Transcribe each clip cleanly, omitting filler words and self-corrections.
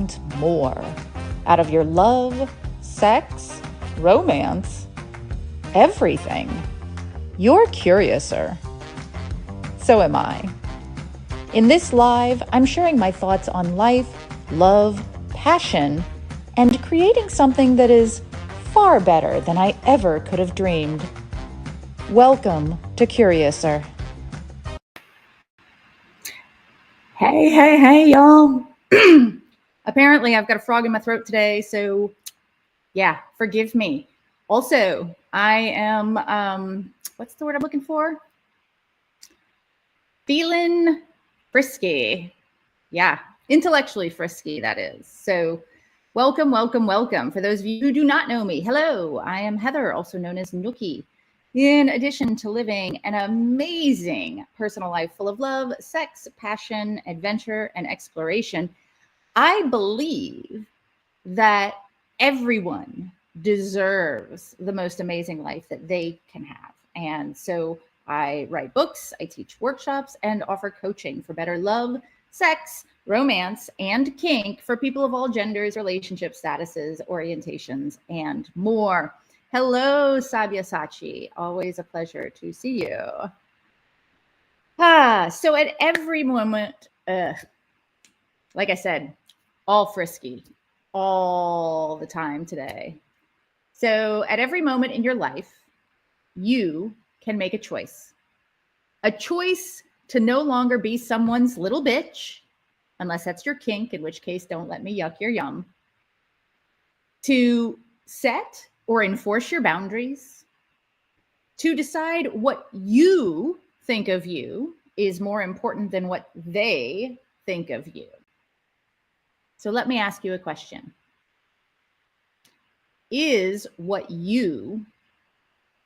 want more out of your love, sex, romance, everything, you're curiouser. So am I. In this live, I'm sharing my thoughts on life, love, passion, and creating something that is far better than I ever could have dreamed. Welcome to Curiouser. Hey, y'all. Apparently, I've got a frog in my throat today, so yeah, forgive me. Also, I am, what's the word I'm looking for? Feeling frisky. Yeah, intellectually frisky, that is. So welcome. For those of you who do not know me, hello, I am Heather, also known as Nookie. In addition to living an amazing personal life full of love, sex, passion, adventure, and exploration, I believe that everyone deserves the most amazing life that they can have. And so I write books, I teach workshops, and offer coaching for better love, sex, romance, and kink for people of all genders, relationships, statuses, orientations, and more. Hello, Sabyasachi. Always a pleasure to see you. So at every moment, like I said, all frisky, all the time today. So at every moment in your life, you can make a choice to no longer be someone's little bitch, unless that's your kink, in which case don't let me yuck your yum, to set or enforce your boundaries, to decide what you think of you is more important than what they think of you. So let me ask you a question. Is what you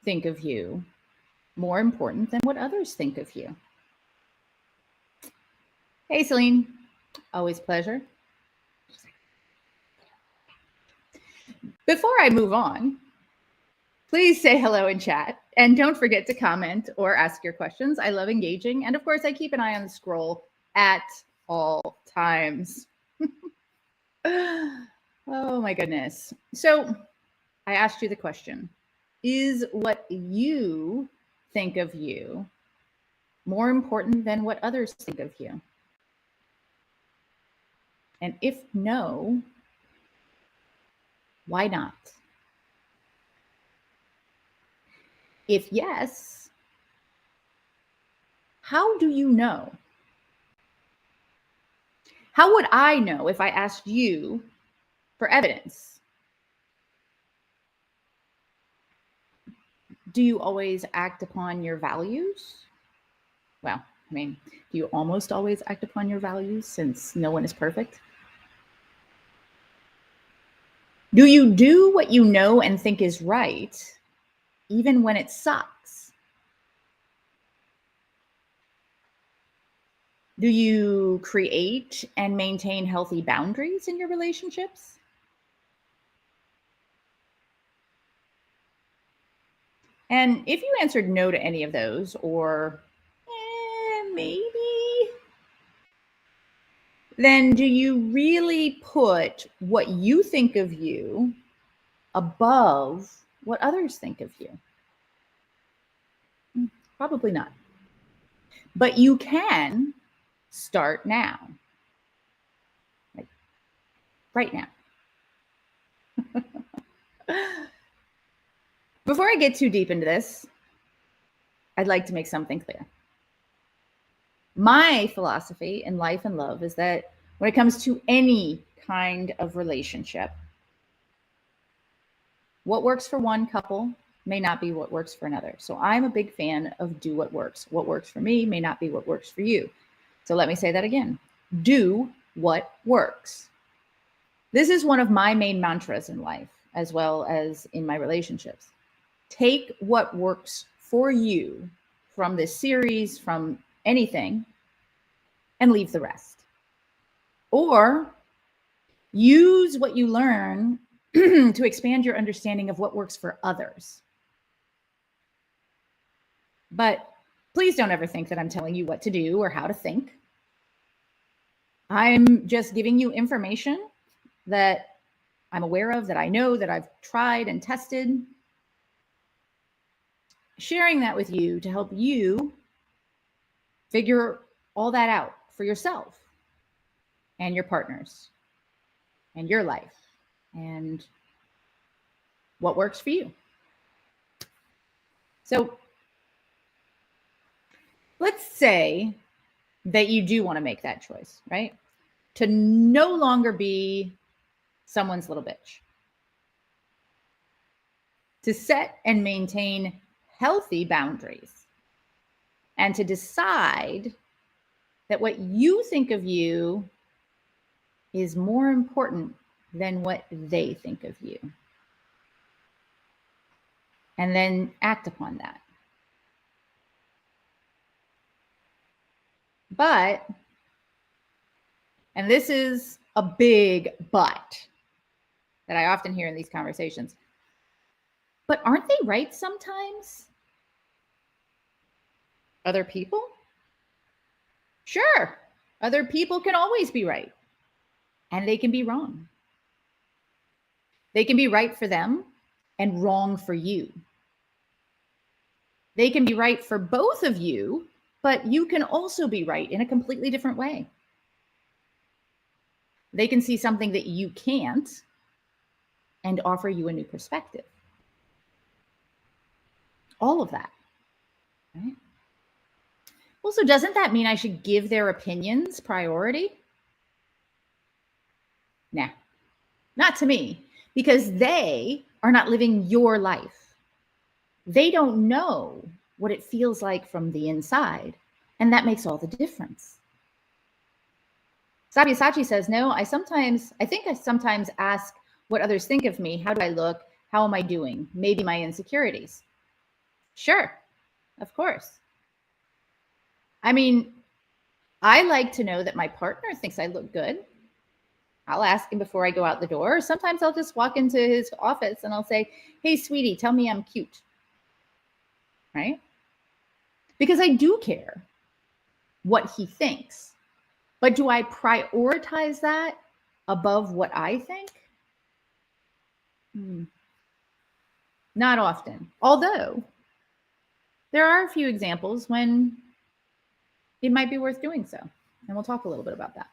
think of you more important than what others think of you? Hey, Celine. Always a pleasure. Before I move on, please say hello in chat and don't forget to comment or ask your questions. I love engaging. And of course, I keep an eye on the scroll at all times. Oh my goodness. So I asked you the question, is what you think of you more important than what others think of you? And if no, why not? If yes, how do you know? How would I know if I asked you for evidence? Do you always act upon your values? Well, I mean, do you almost always act upon your values since no one is perfect? Do you do what you know and think is right, even when it sucks? Do you create and maintain healthy boundaries in your relationships? And if you answered no to any of those, or maybe, then do you really put what you think of you above what others think of you? Probably not. But you can start now, like right now. Before I get too deep into this, I'd like to make something clear. My philosophy in life and love is that when it comes to any kind of relationship, what works for one couple may not be what works for another. So I'm a big fan of do what works. What works for me may not be what works for you. So let me say that again. Do what works. This is one of my main mantras in life, as well as in my relationships. Take what works for you from this series, from anything, and leave the rest. Or use what you learn to expand your understanding of what works for others. But please don't ever think that I'm telling you what to do or how to think. I'm just giving you information that I'm aware of, that I know, that I've tried and tested. Sharing that with you to help you figure all that out for yourself and your partners and your life and what works for you. So let's say that you do want to make that choice, right? To no longer be someone's little bitch. To set and maintain healthy boundaries. And to decide that what you think of you is more important than what they think of you. And then act upon that. But, and this is a big but that I often hear in these conversations, but aren't they right sometimes? Other people? Sure, other people can always be right, and they can be wrong. They can be right for them and wrong for you. They can be right for both of you, but you can also be right in a completely different way. They can see something that you can't and offer you a new perspective. All of that, right? Also, doesn't that mean I should give their opinions priority? Nah, not to me, because they are not living your life. They don't know what it feels like from the inside, and that makes all the difference. Sabyasachi says, no, I think I sometimes ask what others think of me. How do I look? How am I doing? Maybe my insecurities. Sure, of course. I mean, I like to know that my partner thinks I look good. I'll ask him before I go out the door. Sometimes I'll just walk into his office and I'll say, hey, sweetie, tell me I'm cute. Right? Because I do care what he thinks. But do I prioritize that above what I think? Not often. Although there are a few examples when it might be worth doing so. And we'll talk a little bit about that.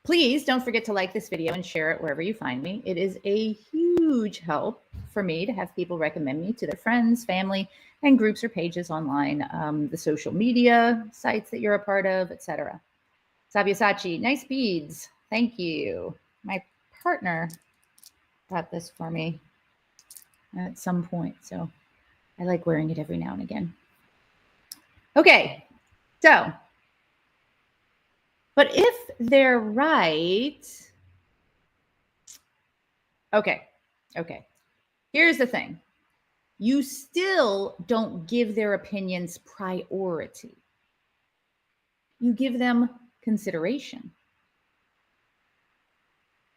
Please don't forget to like this video and share it wherever you find me. It is a huge help for me to have people recommend me to their friends, family, and groups or pages online, the social media sites that you're a part of, etc. Sabyasachi, nice beads. Thank you. My partner got this for me at some point, so I like wearing it every now and again. Okay, so, but if they're right, okay. Here's the thing. You still don't give their opinions priority. You give them consideration.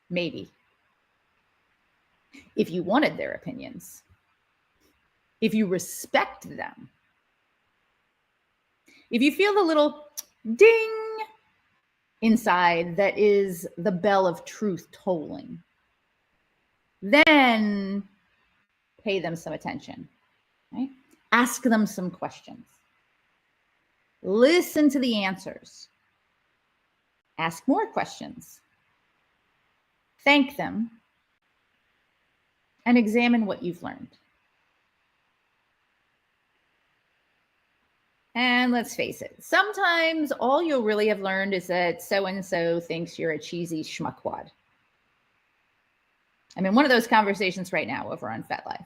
Maybe. If you wanted their opinions. If you respect them. If you feel the little ding inside that is the bell of truth tolling, then pay them some attention, right? Ask them some questions. Listen to the answers. Ask more questions. Thank them. And examine what you've learned. And let's face it, sometimes all you'll really have learned is that so-and-so thinks you're a cheesy schmuckwad. I'm in one of those conversations right now over on FetLife.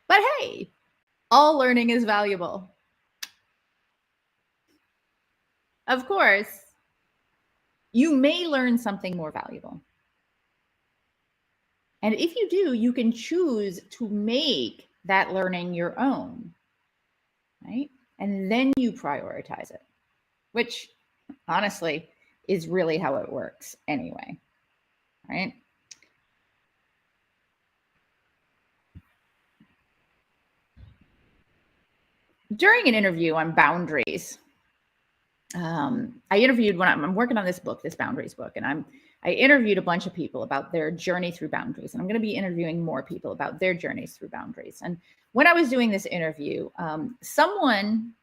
But hey, all learning is valuable. Of course, you may learn something more valuable. And if you do, you can choose to make that learning your own, right? And then you prioritize it, which honestly is really how it works anyway, right? During an interview on boundaries, I interviewed when I'm working on this book, this boundaries book, and I interviewed a bunch of people about their journey through boundaries. And I'm going to be interviewing more people about their journeys through boundaries. And when I was doing this interview, someone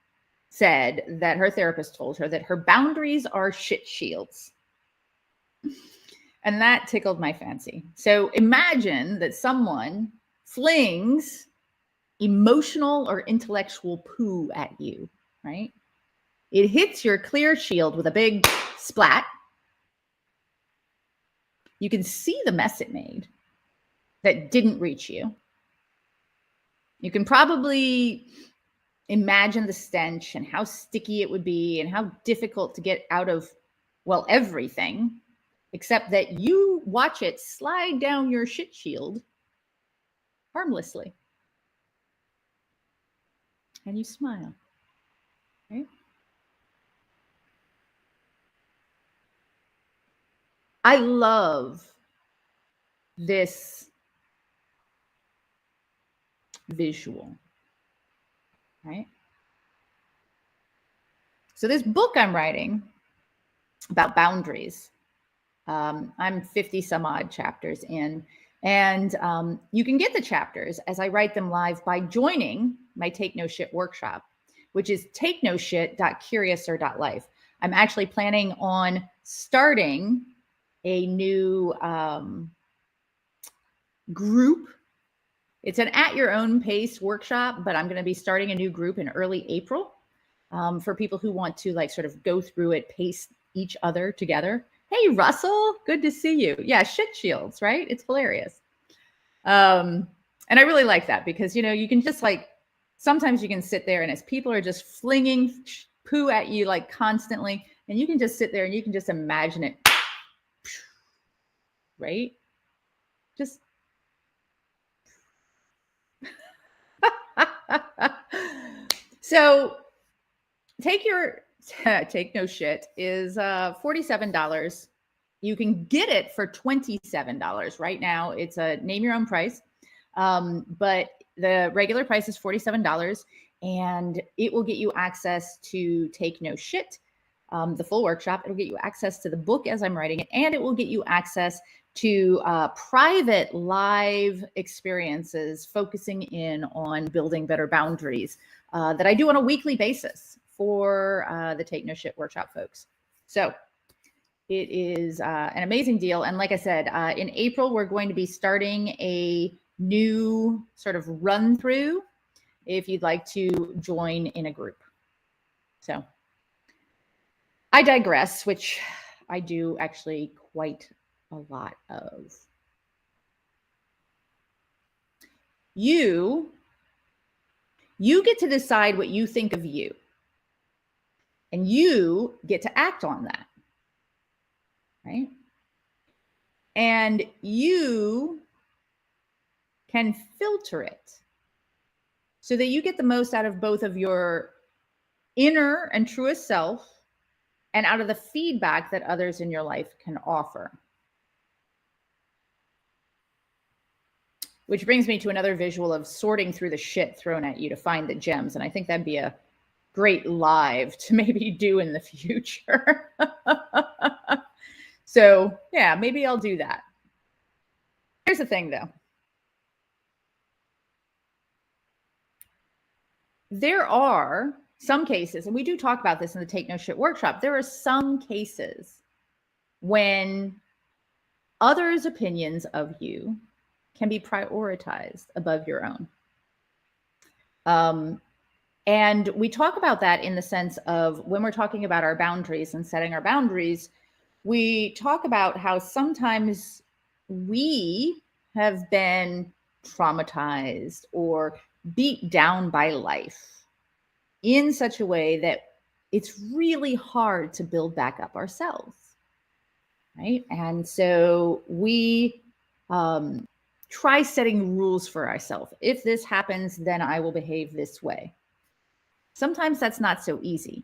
said that her therapist told her that her boundaries are shit shields. And that tickled my fancy. So imagine that someone flings emotional or intellectual poo at you, right? It hits your clear shield with a big splat. You can see the mess it made that didn't reach you. You can probably imagine the stench and how sticky it would be and how difficult to get out of, well, everything, except that you watch it slide down your shit shield harmlessly. And you smile, right? I love this visual, right? So this book I'm writing about boundaries, I'm 50 some odd chapters in, and you can get the chapters as I write them live by joining my Take No Shit workshop, which is takenoshit.curiouser.life. I'm actually planning on starting a new group. It's an at your own pace workshop, but I'm going to be starting a new group in early April for people who want to like sort of go through it, pace each other together. Hey, Russell, good to see you. Yeah, shit shields, right? It's hilarious. And I really like that because, you know, you can just like, sometimes you can sit there and as people are just flinging poo at you like constantly, and you can just sit there and you can just imagine it, right? Just so Take No Shit is $47. You can get it for $27 right now. It's a name your own price, but the regular price is $47, and it will get you access to Take No Shit, the full workshop. It'll get you access to the book as I'm writing it, and it will get you access to private live experiences focusing in on building better boundaries that I do on a weekly basis for the Take No Shit workshop folks. So it is an amazing deal. And like I said, in April, we're going to be starting a new sort of run through if you'd like to join in a group. So I digress, which I do actually quite a lot of. You get to decide what you think of you, and you get to act on that, right? And you can filter it so that you get the most out of both of your inner and truest self and out of the feedback that others in your life can offer. Which brings me to another visual of sorting through the shit thrown at you to find the gems. And I think that'd be a great live to maybe do in the future. So yeah, maybe I'll do that. Here's the thing though. There are some cases, and we do talk about this in the Take No Shit workshop, there are some cases when others' opinions of you can be prioritized above your own. And we talk about that in the sense of when we're talking about our boundaries and setting our boundaries, we talk about how sometimes we have been traumatized or beat down by life in such a way that it's really hard to build back up ourselves, right? And so we try setting rules for ourselves. If this happens, then I will behave this way. Sometimes that's not so easy.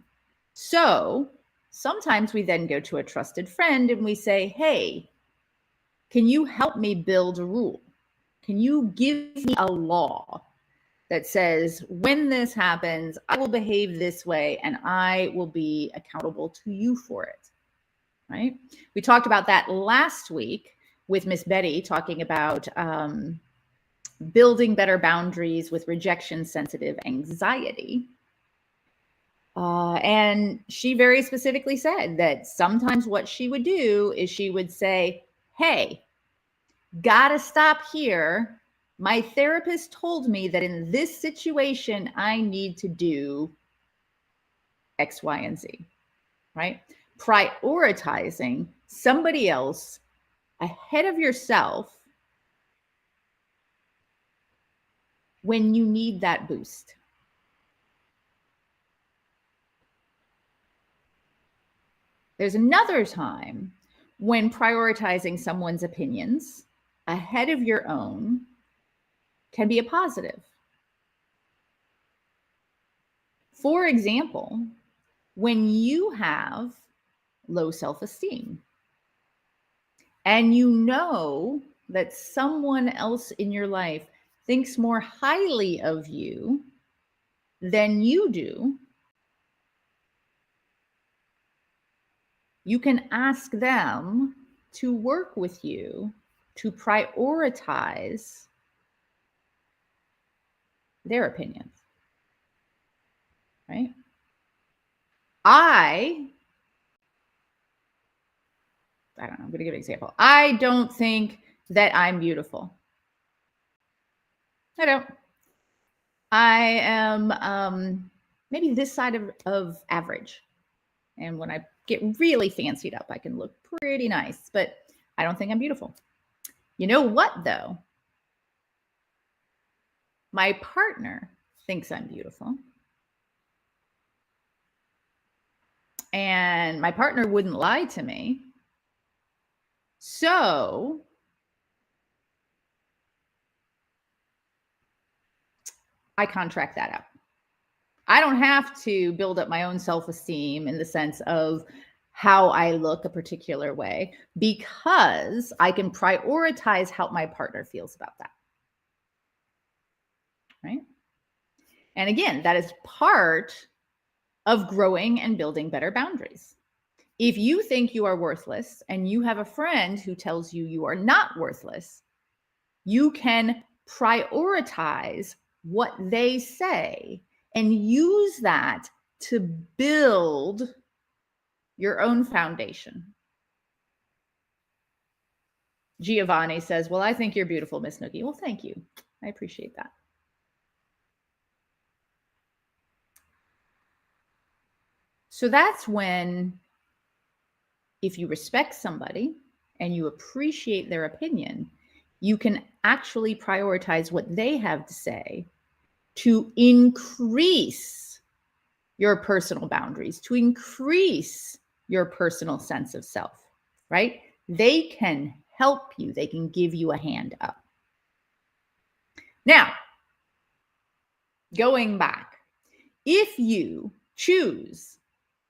So sometimes we then go to a trusted friend and we say, hey, can you help me build a rule? Can you give me a law that says, when this happens, I will behave this way and I will be accountable to you for it, right? We talked about that last week with Miss Betty, talking about building better boundaries with rejection sensitive anxiety. And she very specifically said that sometimes what she would do is she would say, hey, gotta stop here. My therapist told me that in this situation, I need to do X, Y, and Z, right? Prioritizing somebody else ahead of yourself when you need that boost. There's another time when prioritizing someone's opinions ahead of your own can be a positive. For example, when you have low self-esteem and you know that someone else in your life thinks more highly of you than you do, you can ask them to work with you to prioritize their opinions, right? I don't know, I'm going to give an example. I don't think that I'm beautiful. I don't. I am maybe this side of average. And when I get really fancied up, I can look pretty nice, but I don't think I'm beautiful. You know what, though? My partner thinks I'm beautiful. And my partner wouldn't lie to me. So I contract that out. I don't have to build up my own self-esteem in the sense of how I look a particular way, because I can prioritize how my partner feels about that. Right? And again, that is part of growing and building better boundaries. If you think you are worthless and you have a friend who tells you you are not worthless, you can prioritize what they say and use that to build your own foundation. Giovanni says, well, I think you're beautiful, Miss Nookie. Well, thank you. I appreciate that. So that's when, if you respect somebody and you appreciate their opinion, you can actually prioritize what they have to say to increase your personal boundaries, to increase your personal sense of self, right? They can help you. They can give you a hand up. Now, going back, if you choose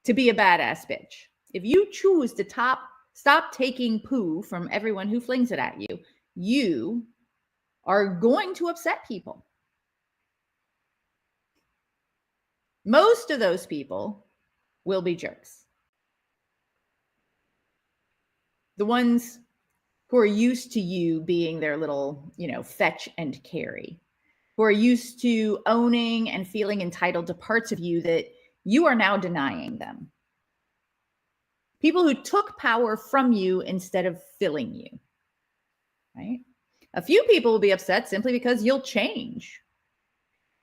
to be a badass bitch, if you choose to stop taking poo from everyone who flings it at you, you are going to upset people. Most of those people will be jerks. The ones who are used to you being their little, fetch and carry, who are used to owning and feeling entitled to parts of you that you are now denying them. People who took power from you instead of filling you, right? A few people will be upset simply because you'll change.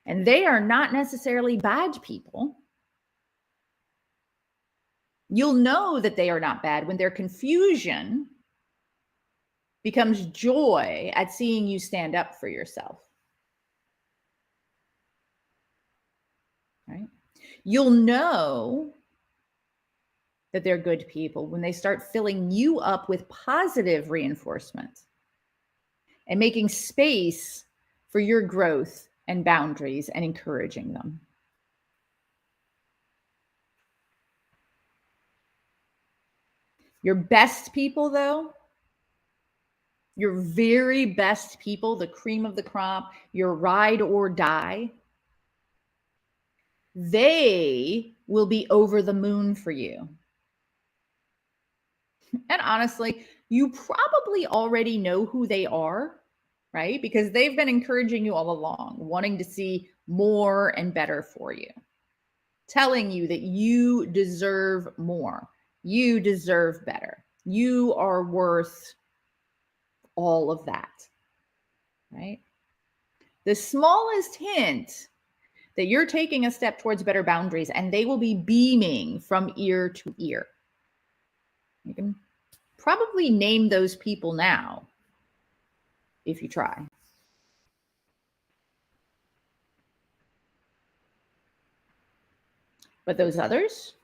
And they are not necessarily bad people. You'll know that they are not bad when their confusion becomes joy at seeing you stand up for yourself. Right? You'll know that they're good people when they start filling you up with positive reinforcement and making space for your growth and boundaries and encouraging them. Your best people, though, your very best people, the cream of the crop, your ride or die, they will be over the moon for you. And honestly, you probably already know who they are, right? Because they've been encouraging you all along, wanting to see more and better for you, telling you that you deserve more, you deserve better, you are worth all of that, right? The smallest hint that you're taking a step towards better boundaries, and they will be beaming from ear to ear. You can probably name those people now if you try. But those others,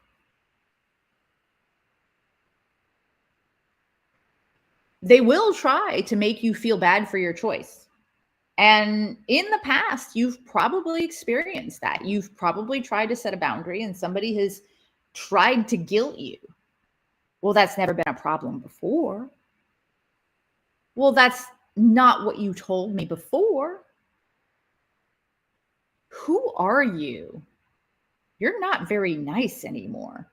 they will try to make you feel bad for your choice. And in the past, you've probably experienced that. You've probably tried to set a boundary and somebody has tried to guilt you. Well, that's never been a problem before. Well, that's not what you told me before. Who are you? You're not very nice anymore.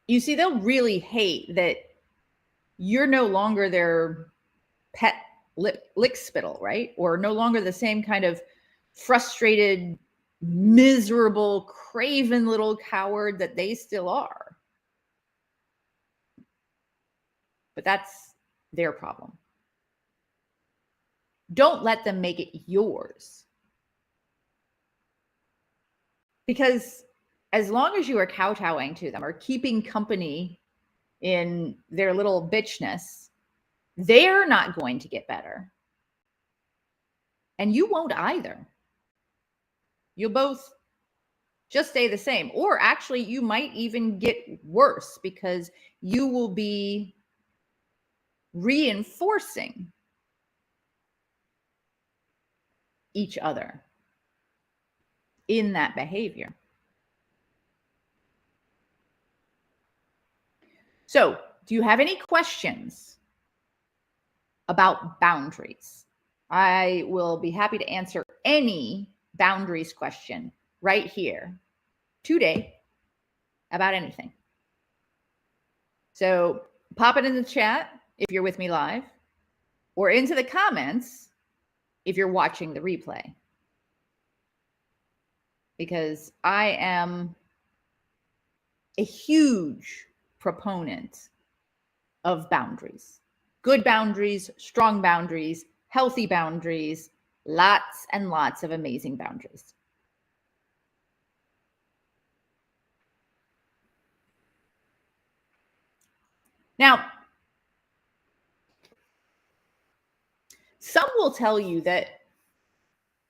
You see, they'll really hate that you're no longer their pet lick spittle, right? Or no longer the same kind of frustrated, miserable, craven little coward that they still are. But that's their problem. Don't let them make it yours. Because as long as you are kowtowing to them or keeping company in their little bitchness, they're not going to get better. And you won't either. You'll both just stay the same. Or actually, you might even get worse because you will be reinforcing each other in that behavior. So, do you have any questions about boundaries? I will be happy to answer any boundaries question right here today about anything. So pop it in the chat if you're with me live, or into the comments if you're watching the replay. Because I am a huge proponent of boundaries. Good boundaries, strong boundaries, healthy boundaries, lots and lots of amazing boundaries. Now, some will tell you that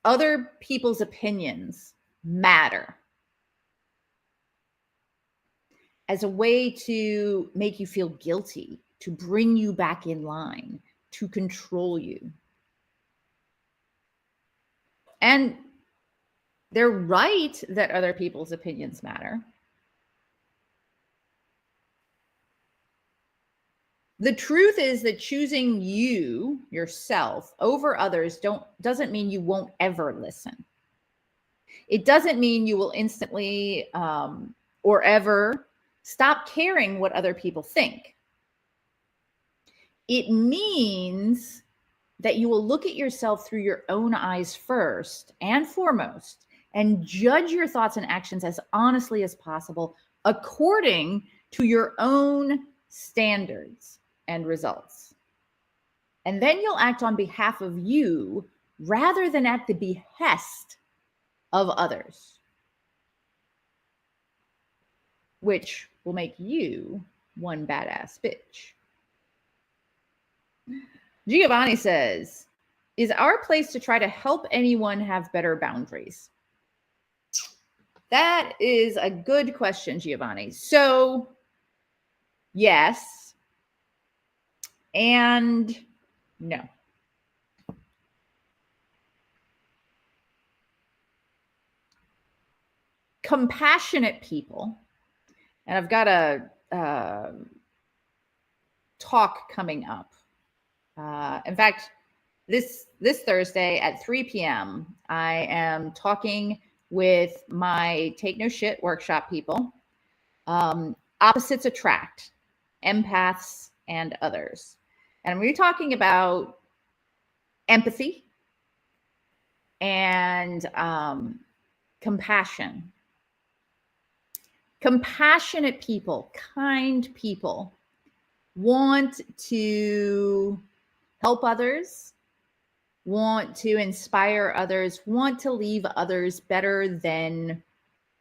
other people's opinions matter as a way to make you feel guilty, to bring you back in line, to control you. And they're right that other people's opinions matter. The truth is that choosing you, yourself, over others doesn't mean you won't ever listen. It doesn't mean you will instantly or ever stop caring what other people think. It means that you will look at yourself through your own eyes first and foremost and judge your thoughts and actions as honestly as possible according to your own standards and results. And then you'll act on behalf of you rather than at the behest of others, which will make you one badass bitch. Giovanni says, is our place to try to help anyone have better boundaries? That is a good question, Giovanni. So, yes and no. Compassionate people, and I've got a talk coming up. In fact, this Thursday at 3 p.m., I am talking with my Take No Shit workshop people. Opposites attract, empaths and others. And we're talking about empathy and compassion. Compassionate people, kind people want to help others, want to inspire others, want to leave others better than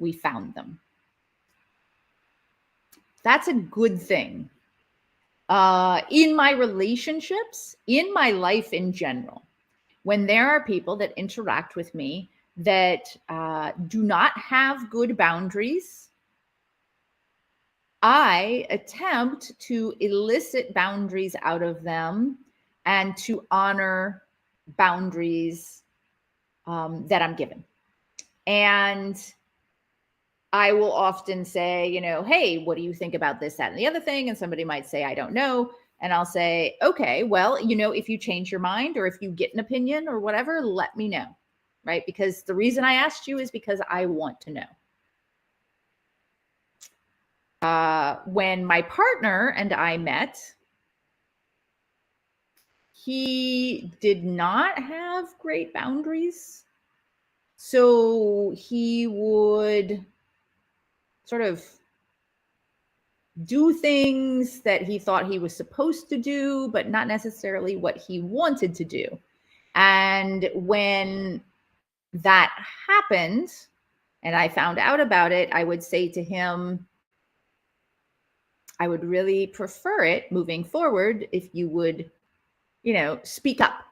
we found them. That's a good thing. In my relationships, in my life in general, when there are people that interact with me that do not have good boundaries, I attempt to elicit boundaries out of them and to honor boundaries that I'm given. And I will often say, hey, what do you think about this, that, and the other thing? And somebody might say, I don't know. And I'll say, okay, well, if you change your mind or if you get an opinion or whatever, let me know, right? Because the reason I asked you is because I want to know. When my partner and I met, he did not have great boundaries. So he would sort of do things that he thought he was supposed to do, but not necessarily what he wanted to do. And when that happened and I found out about it, I would say to him, I would really prefer it moving forward if you would, speak up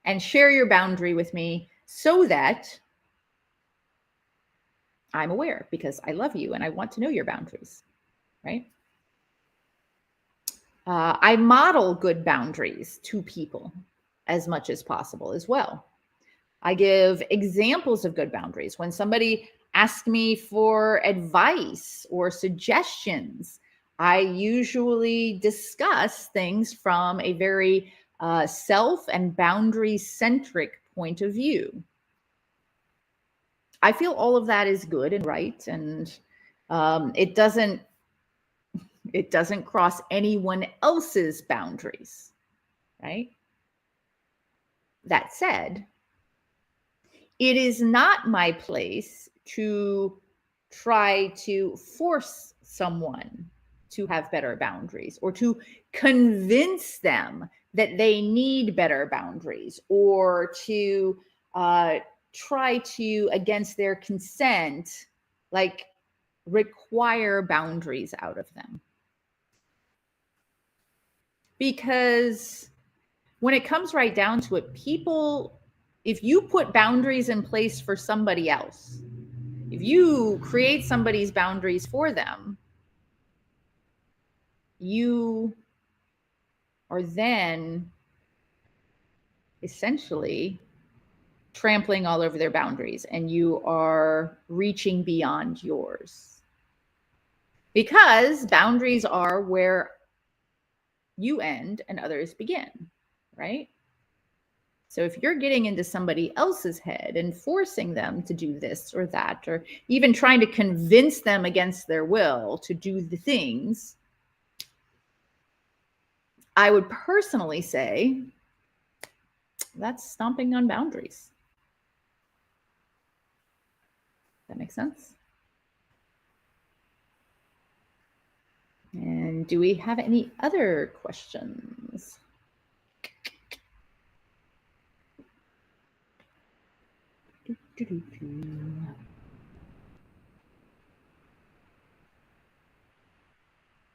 and share your boundary with me so that I'm aware, because I love you and I want to know your boundaries, right? I model good boundaries to people as much as possible as well. I give examples of good boundaries. When somebody asks me for advice or suggestions, I usually discuss things from a very self and boundary-centric point of view. I feel all of that is good and right, and it doesn't cross anyone else's boundaries, right? That said, it is not my place to try to force someone to have better boundaries or to convince them that they need better boundaries or to try to, against their consent, require boundaries out of them. Because when it comes right down to it, people, if you put boundaries in place for somebody else, if you create somebody's boundaries for them, you are then essentially trampling all over their boundaries and you are reaching beyond yours. Because boundaries are where you end and others begin, right? So if you're getting into somebody else's head and forcing them to do this or that, or even trying to convince them against their will to do the things, I would personally say that's stomping on boundaries. That makes sense? And do we have any other questions?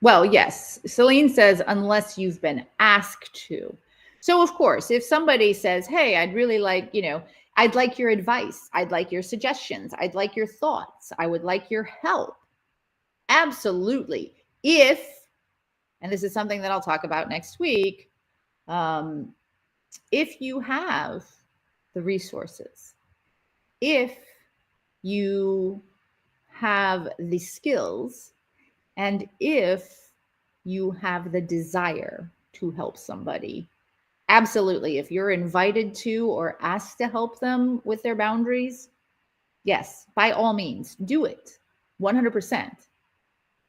Well, yes. Celine says, unless you've been asked to. So, of course, if somebody says, hey, I'd really like, I'd like your advice. I'd like your suggestions. I'd like your thoughts. I would like your help. Absolutely. And this is something that I'll talk about next week, if you have the resources, if you have the skills, and if you have the desire to help somebody. Absolutely. If you're invited to or asked to help them with their boundaries, yes, by all means, do it 100%.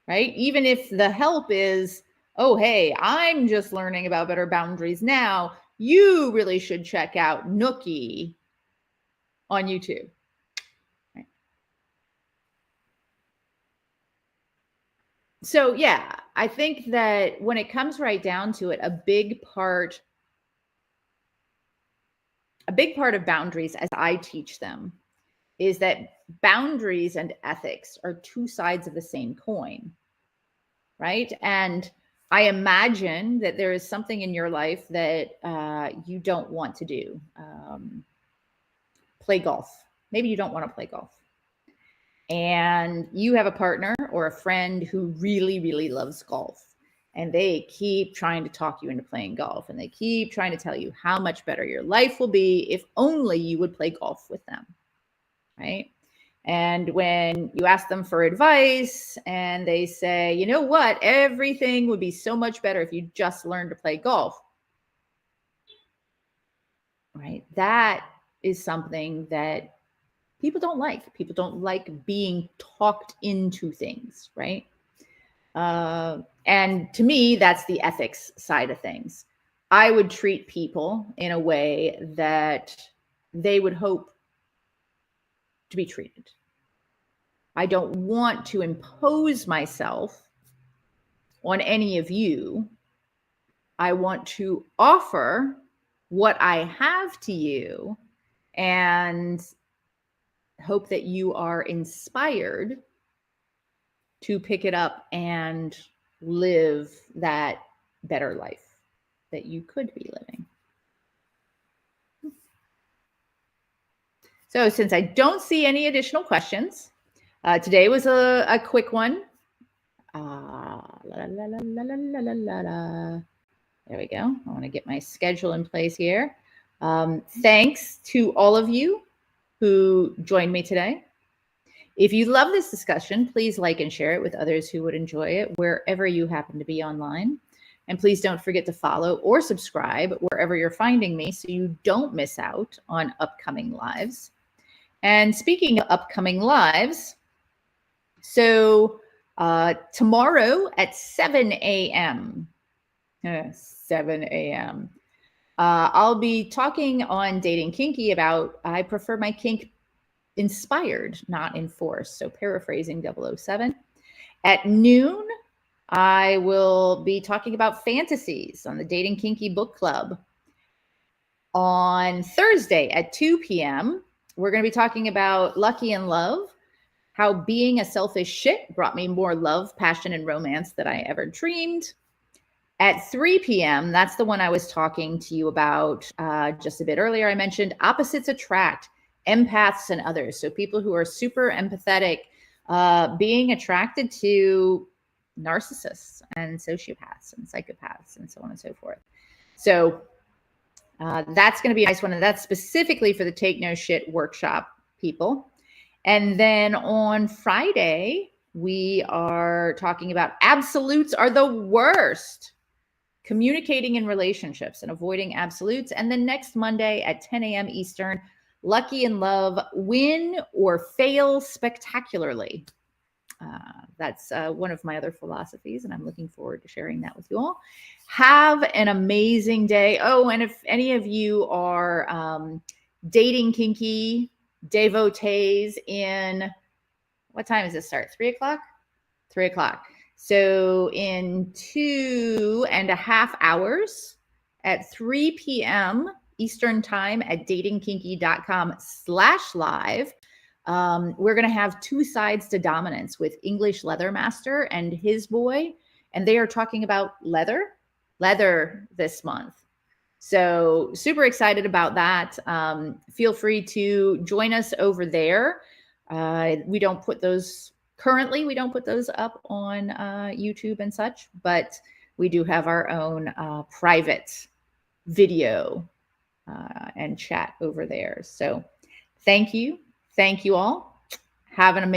Right? Even if the help is, oh, hey, I'm just learning about better boundaries now. You really should check out Nookie on YouTube. Right? So, yeah, I think that when it comes right down to it, a big part of boundaries as I teach them is that boundaries and ethics are two sides of the same coin, right? And I imagine that there is something in your life that you don't want to do. Play golf. Maybe you don't want to play golf. And you have a partner or a friend who really, really loves golf. And they keep trying to talk you into playing golf. And they keep trying to tell you how much better your life will be if only you would play golf with them, right? And when you ask them for advice and they say, you know what, everything would be so much better if you just learned to play golf, right? That is something that people don't like. People don't like being talked into things, right? And to me, that's the ethics side of things. I would treat people in a way that they would hope to be treated. I don't want to impose myself on any of you. I want to offer what I have to you and hope that you are inspired to pick it up and live that better life that you could be living. So since I don't see any additional questions, today was a quick one. There we go. I want to get my schedule in place here. Thanks to all of you who joined me today. If you love this discussion, please like and share it with others who would enjoy it wherever you happen to be online. And please don't forget to follow or subscribe wherever you're finding me so you don't miss out on upcoming lives. And speaking of upcoming lives, so tomorrow at 7 a.m., 7 a.m., I'll be talking on Dating Kinky about I prefer my kink inspired, not enforced. So paraphrasing 007. At noon, I will be talking about fantasies on the Dating Kinky Book Club. On Thursday at 2 p.m., we're going to be talking about Lucky in Love, how being a selfish shit brought me more love, passion, and romance than I ever dreamed. At 3 p.m., that's the one I was talking to you about just a bit earlier. I mentioned opposites attract, empaths and others. So people who are super empathetic, being attracted to narcissists and sociopaths and psychopaths and so on and so forth. So that's going to be a nice one. And that's specifically for the Take No Shit workshop people. And then on Friday, we are talking about absolutes are the worst. Communicating in relationships and avoiding absolutes. And then next Monday at 10 a.m. Eastern, Lucky in Love, win or fail spectacularly. That's one of my other philosophies, and I'm looking forward to sharing that with you all. Have an amazing day. Oh, and if any of you are dating kinky devotees in, what time does this start? 3 o'clock? 3 o'clock. So in 2.5 hours at 3 p.m. Eastern time at datingkinky.com/live, we're going to have two sides to dominance with English Leather Master and his boy. And they are talking about leather this month. So super excited about that. Feel free to join us over there. We don't put those up on YouTube and such, but we do have our own private video and chat over there. So thank you all. Have an amazing